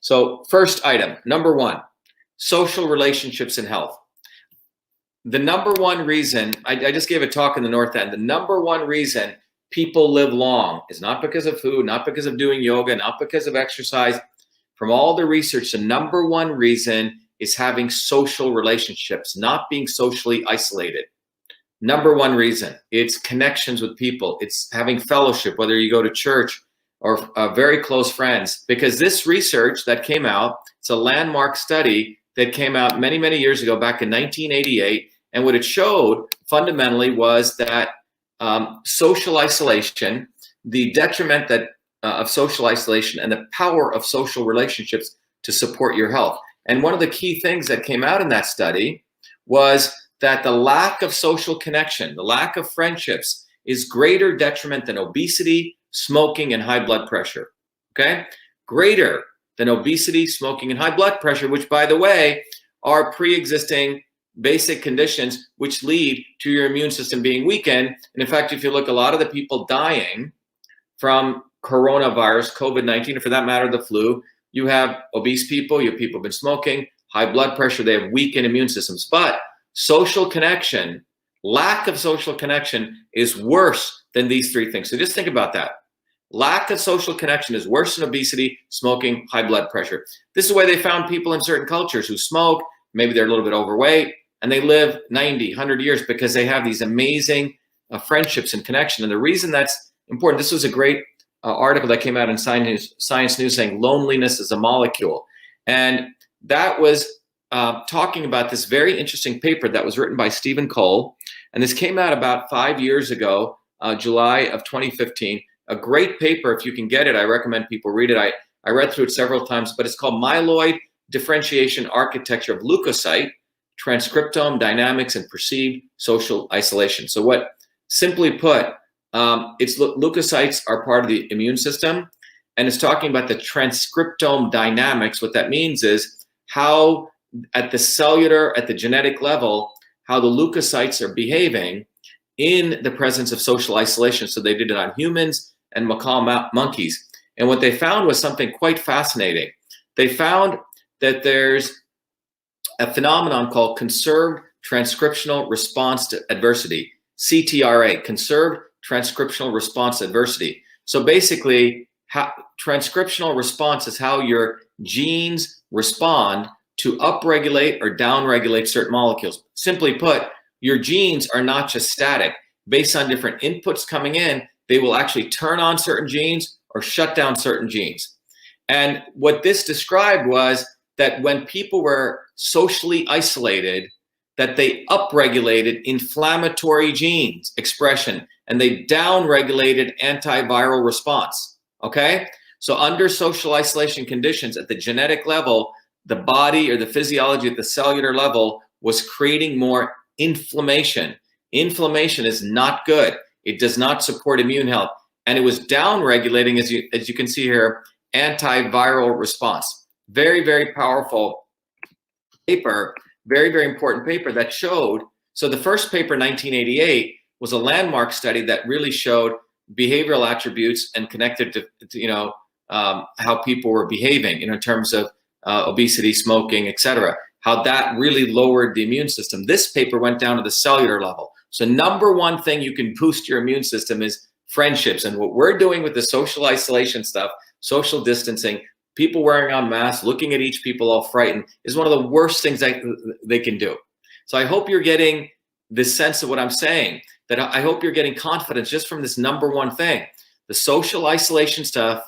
So first item, number one, social relationships and health. The number one reason, I just gave a talk in the North End, the number one reason people live long is not because of food, not because of doing yoga, not because of exercise. From all the research, the number one reason is having social relationships, not being socially isolated. Number one reason, it's connections with people. It's having fellowship, whether you go to church or very close friends. Because this research that came out, it's a landmark study that came out many, many years ago, back in 1988. And what it showed fundamentally was that social isolation, the detriment that of social isolation and the power of social relationships to support your health. And one of the key things that came out in that study was that the lack of social connection, the lack of friendships is greater detriment than obesity, smoking, and high blood pressure, okay? Greater than obesity, smoking, and high blood pressure, which, by the way, are pre-existing basic conditions which lead to your immune system being weakened. And in fact, if you look, a lot of the people dying from coronavirus, COVID-19, or for that matter, the flu, you have obese people, you have people who've been smoking, high blood pressure, they have weakened immune systems. But social connection, lack of social connection is worse than these three things. So just think about that. Lack of social connection is worse than obesity, smoking, high blood pressure. This is why they found people in certain cultures who smoke, maybe they're a little bit overweight, and they live 90, 100 years because they have these amazing friendships and connection. And the reason that's important, this was a great article that came out in Science News saying loneliness is a molecule. And that was talking about this very interesting paper that was written by Stephen Cole. And this came out about 5 years ago, July of 2015. A great paper. If you can get it, I recommend people read it. I read through it several times, but it's called Myeloid Differentiation Architecture of Leukocyte, Transcriptome Dynamics and Perceived Social Isolation. So what, simply put, it's leukocytes are part of the immune system, and it's talking about the transcriptome dynamics. What that means is how at the cellular, at the genetic level, how the leukocytes are behaving in the presence of social isolation. So they did it on humans and macaque monkeys. And what they found was something quite fascinating. They found that there's a phenomenon called conserved transcriptional response to adversity, CTRA, conserved transcriptional response to adversity. So basically, transcriptional response is how your genes respond to upregulate or downregulate certain molecules. Simply put, your genes are not just static. Based on different inputs coming in, they will actually turn on certain genes or shut down certain genes. And what this described was that when people were socially isolated, that they upregulated inflammatory genes expression and they downregulated antiviral response, okay? So under social isolation conditions at the genetic level, the body or the physiology at the cellular level was creating more inflammation. Inflammation is not good. It does not support immune health. And it was downregulating, as you can see here, antiviral response. Very, very powerful paper, very, very important paper that showed. So the first paper, 1988, was a landmark study that really showed behavioral attributes and connected to how people were behaving, in terms of obesity, smoking, etc. How that really lowered the immune system. This paper went down to the cellular level. So number one thing you can boost your immune system is friendships. And what we're doing with the social isolation stuff, social distancing, people wearing on masks, looking at each people all frightened, is one of the worst things they can do. So I hope you're getting this sense of what I'm saying, that I hope you're getting confidence just from this number one thing. The social isolation stuff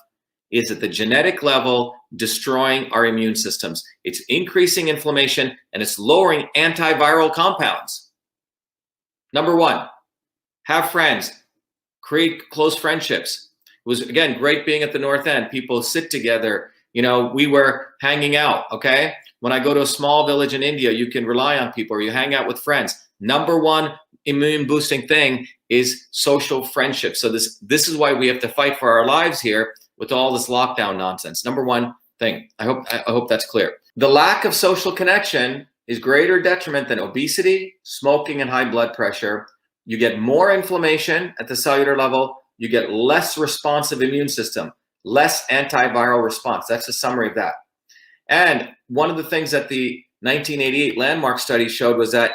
is at the genetic level destroying our immune systems. It's increasing inflammation and it's lowering antiviral compounds. Number one, have friends, create close friendships. It was, again, great being at the North End. People sit together. We were hanging out, okay? When I go to a small village in India, you can rely on people or you hang out with friends. Number one immune boosting thing is social friendship. So this is why we have to fight for our lives here with all this lockdown nonsense. Number one thing. I hope that's clear. The lack of social connection is greater detriment than obesity, smoking, and high blood pressure. You get more inflammation at the cellular level. You get less responsive immune system, less antiviral response. That's a summary of that. And one of the things that the 1988 landmark study showed was that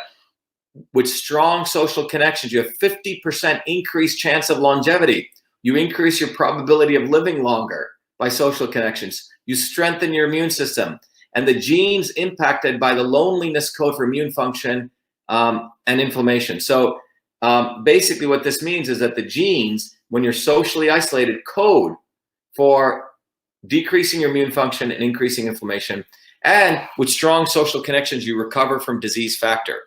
with strong social connections, you have 50% increased chance of longevity. You increase your probability of living longer by social connections. You strengthen your immune system. And the genes impacted by the loneliness code for immune function and inflammation. So basically what this means is that the genes, when you're socially isolated, code for decreasing your immune function and increasing inflammation. And with strong social connections, you recover from disease faster.